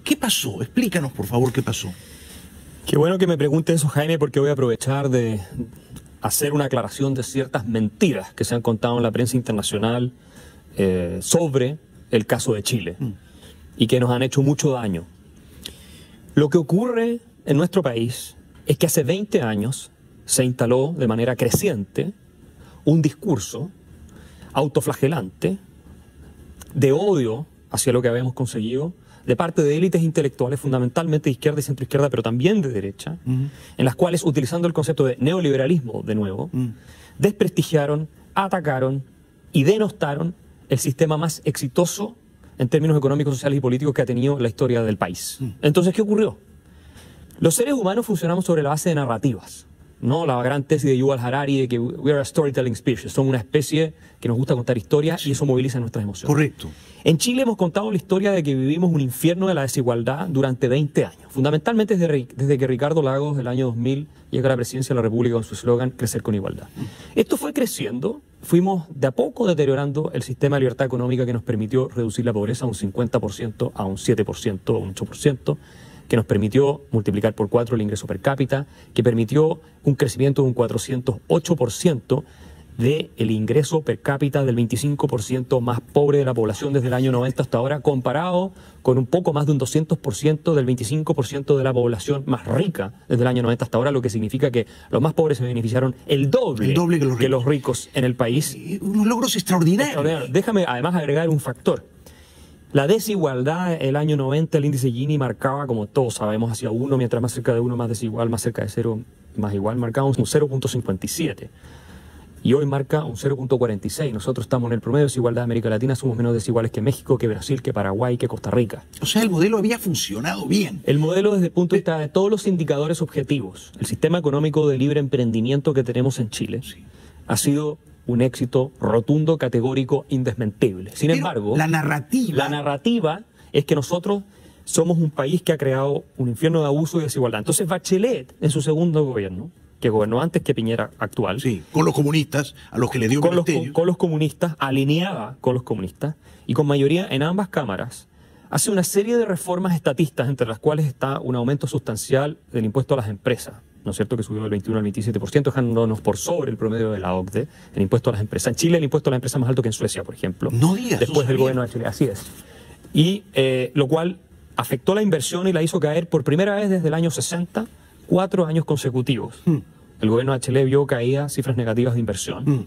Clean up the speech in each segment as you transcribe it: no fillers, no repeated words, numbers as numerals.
¿Qué pasó? Explícanos, por favor, qué pasó. Qué bueno que me pregunte eso, Jaime, porque voy a aprovechar de hacer una aclaración de ciertas mentiras que se han contado en la prensa internacional sobre el caso de Chile y que nos han hecho mucho daño. Lo que ocurre en nuestro país es que hace 20 años se instaló de manera creciente un discurso autoflagelante de odio hacia lo que habíamos conseguido de parte de élites intelectuales, fundamentalmente de izquierda y centroizquierda, pero también de derecha, en las cuales, utilizando el concepto de neoliberalismo de nuevo, desprestigiaron, atacaron y denostaron el sistema más exitoso en términos económicos, sociales y políticos que ha tenido la historia del país. Entonces, ¿qué ocurrió? Los seres humanos funcionamos sobre la base de narrativas, ¿no? La gran tesis de Yuval Harari de que we are a storytelling species, somos una especie que nos gusta contar historias y eso moviliza nuestras emociones. Correcto. En Chile hemos contado la historia de que vivimos un infierno de la desigualdad durante 20 años, fundamentalmente desde que Ricardo Lagos, del año 2000, llega a la presidencia de la República con su eslogan Crecer con Igualdad. Esto fue creciendo, fuimos de a poco deteriorando el sistema de libertad económica que nos permitió reducir la pobreza a un 50%, a un 7%, a un 8%, que nos permitió multiplicar por 4 el ingreso per cápita, que permitió un crecimiento de un 408% del ingreso per cápita del 25% más pobre de la población desde el año 90 hasta ahora, comparado con un poco más de un 200% del 25% de la población más rica desde el año 90 hasta ahora, lo que significa que los más pobres se beneficiaron el doble que los ricos en el país. Unos logros extraordinarios. Déjame además agregar un factor. La desigualdad, el año 90, el índice Gini marcaba, como todos sabemos, hacia 1, mientras más cerca de 1, más desigual, más cerca de 0, más igual, marcaba un 0.57. Y hoy marca un 0.46. Nosotros estamos en el promedio de desigualdad de América Latina, somos menos desiguales que México, que Brasil, que Paraguay, que Costa Rica. O sea, el modelo había funcionado bien. El modelo desde el punto de vista de todos los indicadores objetivos, el sistema económico de libre emprendimiento que tenemos en Chile, ha sido un éxito rotundo, categórico, indesmentible. Sin embargo, la narrativa es que nosotros somos un país que ha creado un infierno de abuso y desigualdad. Entonces Bachelet, en su segundo gobierno, que gobernó antes que Piñera actual, con los comunistas, a los que le dio con los comunistas, alineada con los comunistas, y con mayoría en ambas cámaras, hace una serie de reformas estatistas, entre las cuales está un aumento sustancial del impuesto a las empresas, ¿no es cierto?, que subió del 21 al 27%, dejándonos por sobre el promedio de la OCDE, el impuesto a las empresas. En Chile el impuesto a las empresas es más alto que en Suecia, por ejemplo. No digas, después del gobierno de Chile, así es. Y lo cual afectó la inversión y la hizo caer por primera vez desde el año 60, 4 años consecutivos. El gobierno de Chile vio caídas, cifras negativas de inversión.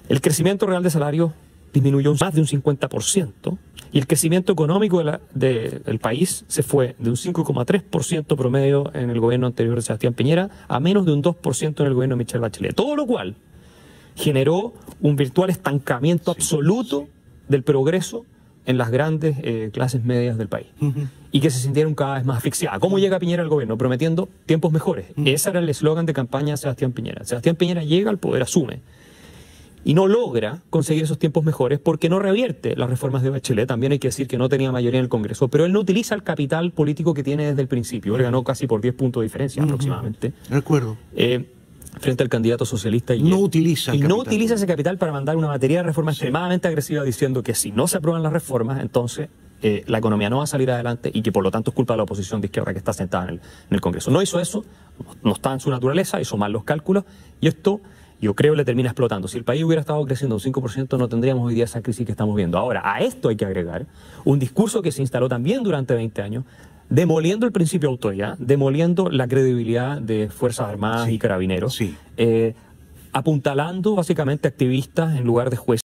El crecimiento real de salario disminuyó más de un 50%, y el crecimiento económico del país se fue de un 5,3% promedio en el gobierno anterior de Sebastián Piñera a menos de un 2% en el gobierno de Michelle Bachelet. Todo lo cual generó un virtual estancamiento absoluto del progreso en las grandes clases medias del país y que se sintieron cada vez más asfixiadas. ¿Cómo llega Piñera al gobierno? Prometiendo tiempos mejores. Ese era el eslogan de campaña de Sebastián Piñera. Sebastián Piñera llega al poder, asume, y no logra conseguir esos tiempos mejores porque no revierte las reformas de Bachelet. También hay que decir que no tenía mayoría en el Congreso, pero él no utiliza el capital político que tiene desde el principio. Él ganó casi por 10 puntos de diferencia aproximadamente. Recuerdo. Frente al candidato socialista. No utiliza ese capital para mandar una materia de reforma extremadamente agresiva, diciendo que si no se aprueban las reformas, entonces la economía no va a salir adelante y que por lo tanto es culpa de la oposición de izquierda que está sentada en el Congreso. No hizo eso, no está en su naturaleza, hizo mal los cálculos y esto, yo creo, le termina explotando. Si el país hubiera estado creciendo un 5%, no tendríamos hoy día esa crisis que estamos viendo. Ahora, a esto hay que agregar un discurso que se instaló también durante 20 años, demoliendo el principio de autoridad, demoliendo la credibilidad de Fuerzas Armadas y Carabineros, apuntalando básicamente activistas en lugar de jueces.